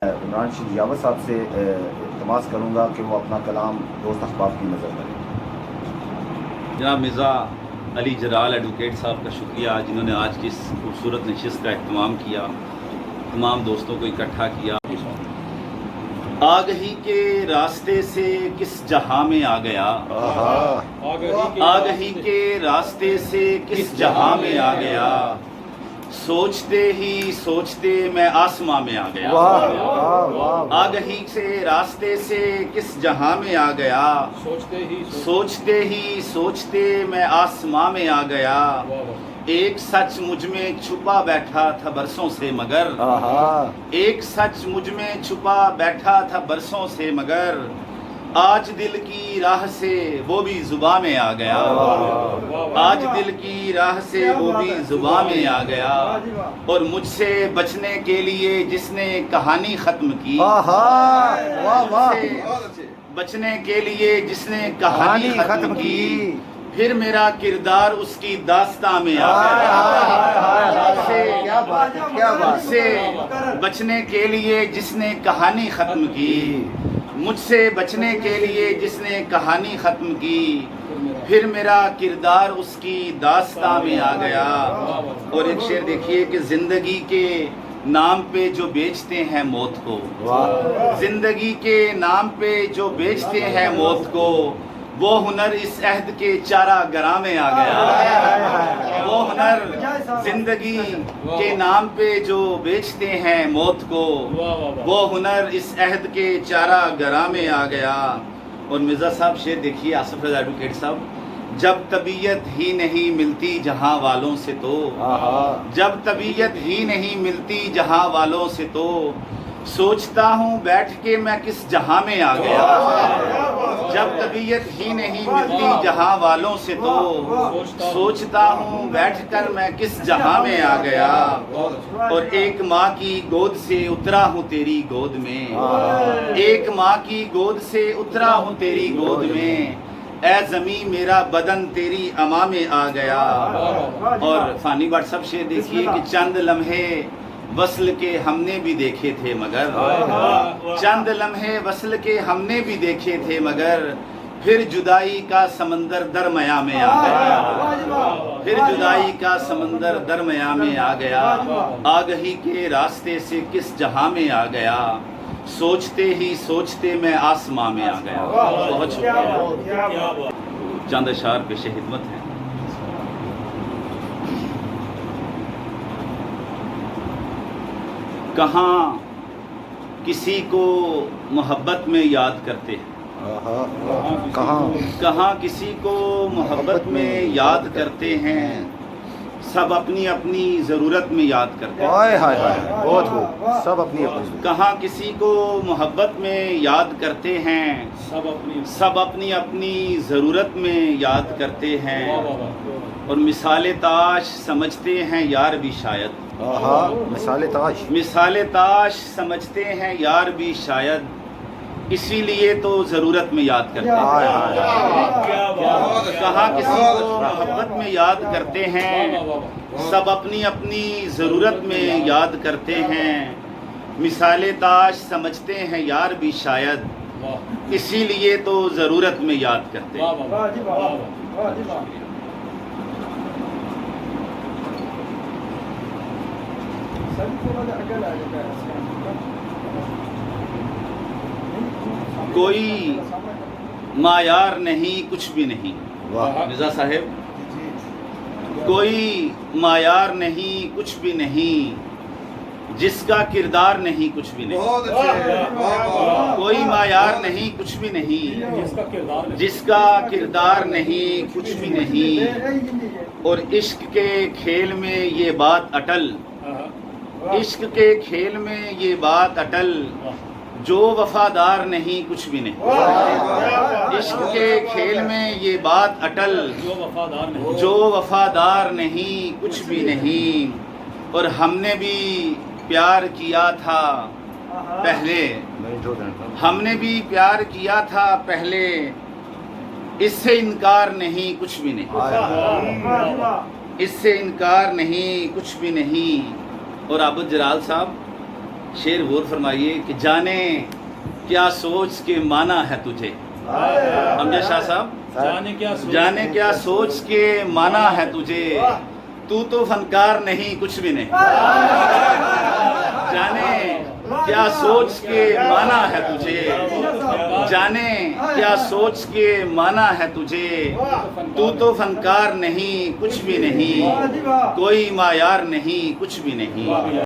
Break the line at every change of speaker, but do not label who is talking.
عمران شیخ صاحب سے التماس کروں گا کہ وہ اپنا کلام دوست احباب کی نظر کریں۔
جناب مرزا علی جلال ایڈوکیٹ صاحب کا شکریہ جنہوں نے آج کی اس خوبصورت نشست کا اہتمام کیا، تمام دوستوں کو اکٹھا کیا۔ آگہی کے راستے سے کس جہاں میں آ گیا، آگہی کے راستے سے کس جہاں میں آ گیا، سوچتے ہی سوچتے میں آسماں میں آ گیا۔ آگہی سے راستے سے کس جہاں میں آ گیا، سوچتے ہی سوچتے میں آسماں میں آ گیا۔ ایک سچ مجھ میں چھپا بیٹھا تھا برسوں سے مگر، ایک سچ مجھ میں چھپا بیٹھا تھا برسوں سے مگر، آج دل کی راہ سے وہ بھی زباں میں آ گیا، آج دل کی راہ سے وہ بھی زباں میں آ گیا۔ اور مجھ سے بچنے کے لیے جس نے کہانی ختم کی، بچنے کے لیے جس نے کہانی ختم کی، پھر میرا کردار اس کی داستاں میں آ گیا۔ مجھ سے بچنے کے لیے جس نے کہانی ختم کی، مجھ سے بچنے کے لیے جس نے کہانی ختم کی، پھر میرا کردار اس کی داستاں میں آ گیا۔ اور ایک شعر دیکھیے کہ زندگی کے نام پہ جو بیچتے ہیں موت کو، زندگی کے نام پہ جو بیچتے ہیں موت کو، وہ ہنر اس عہد کے چارہ گراں میں آ گیا۔ وہ ہنر زندگی کے نام پہ جو بیچتے ہیں موت کو، وہ ہنر اس عہد کے چارہ گراں میں آ گیا۔ اور مرزا صاحب شعر دیکھیے آصف رضا ایڈوکیٹ صاحب، جب طبیعت ہی نہیں ملتی جہاں والوں سے تو، جب طبیعت ہی نہیں ملتی جہاں والوں سے تو، سوچتا ہوں بیٹھ کے میں کس جہاں میں آ گیا۔ جب طبیعت ہی نہیں ملتی جہاں والوں سے تو، سوچتا ہوں بیٹھ کر میں کس جہاں میں آ گیا۔ اور ایک ماں کی گود سے اترا ہوں تیری گود میں، ایک ماں کی گود سے اترا ہوں تیری گود میں، اے زمیں میرا بدن تیری اما میں آ گیا۔ اور فانی بٹ صاحب شعر دیکھیے کہ چند لمحے وصل کے ہم نے بھی دیکھے تھے مگر، چند لمحے وصل کے ہم نے بھی دیکھے تھے مگر، پھر جدائی کا سمندر درمیاں میں آ گیا، پھر جدائی کا سمندر درمیاں میں آ گیا۔ آگہی کے راستے سے کس جہاں میں آ گیا، سوچتے ہی سوچتے میں آسماں میں آ گیا۔ بہت شکریہ۔ چند اشعار پیش خدمت ہیں۔ کہاں کسی کو محبت میں یاد کرتے ہیں، کہاں کسی کو محبت میں یاد کرتے ہیں، سب اپنی اپنی ضرورت میں یاد کرتے ہیں۔
سب اپنی اپنی،
کہاں کسی کو محبت میں یاد کرتے ہیں، سب اپنی اپنی ضرورت میں یاد کرتے ہیں، اور مثال تاش سمجھتے ہیں یار بھی شاید،
مثال تاش،
مثال تاش سمجھتے ہیں یار بھی شاید، اسی لیے تو ضرورت میں یاد کرتے ہیں۔ کہاں کسی کو محبت میں یاد کرتے ہیں، سب اپنی اپنی ضرورت میں یاد کرتے ہیں، مثال تاش سمجھتے ہیں یار بھی شاید، اسی لیے تو ضرورت میں یاد کرتے ہیں۔ کوئی معیار نہیں کچھ بھی نہیں، مرزا صاحب، کوئی معیار نہیں کچھ بھی نہیں، جس کا کردار نہیں کچھ بھی نہیں، کوئی معیار نہیں کچھ بھی نہیں، جس کا کردار نہیں کچھ بھی نہیں، اور عشق کے کھیل میں یہ بات اٹل، عشق کے کھیل میں یہ بات اٹل، جو وفادار نہیں کچھ بھی نہیں، عشق کے کھیل میں یہ بات اٹل، جو وفادار نہیں کچھ بھی نہیں۔ اور ہم نے بھی پیار کیا تھا پہلے، ہم نے بھی پیار کیا تھا پہلے، اس سے انکار نہیں کچھ بھی نہیں، اس سے انکار نہیں کچھ بھی نہیں۔ اور عابد جلال صاحب شعر غور فرمائیے کہ جانے کیا سوچ کے مانا ہے تجھے. امجد شاہ صاحب، جانے کیا سوچ کے مانا ہے تجھے، تو فنکار نہیں کچھ بھی نہیں. جانے کیا سوچ کے مانا ہے تجھے، جانے کیا سوچ کے مانا ہے تجھے، تو فنکار نہیں کچھ بھی نہیں، کوئی معیار نہیں کچھ بھی نہیں.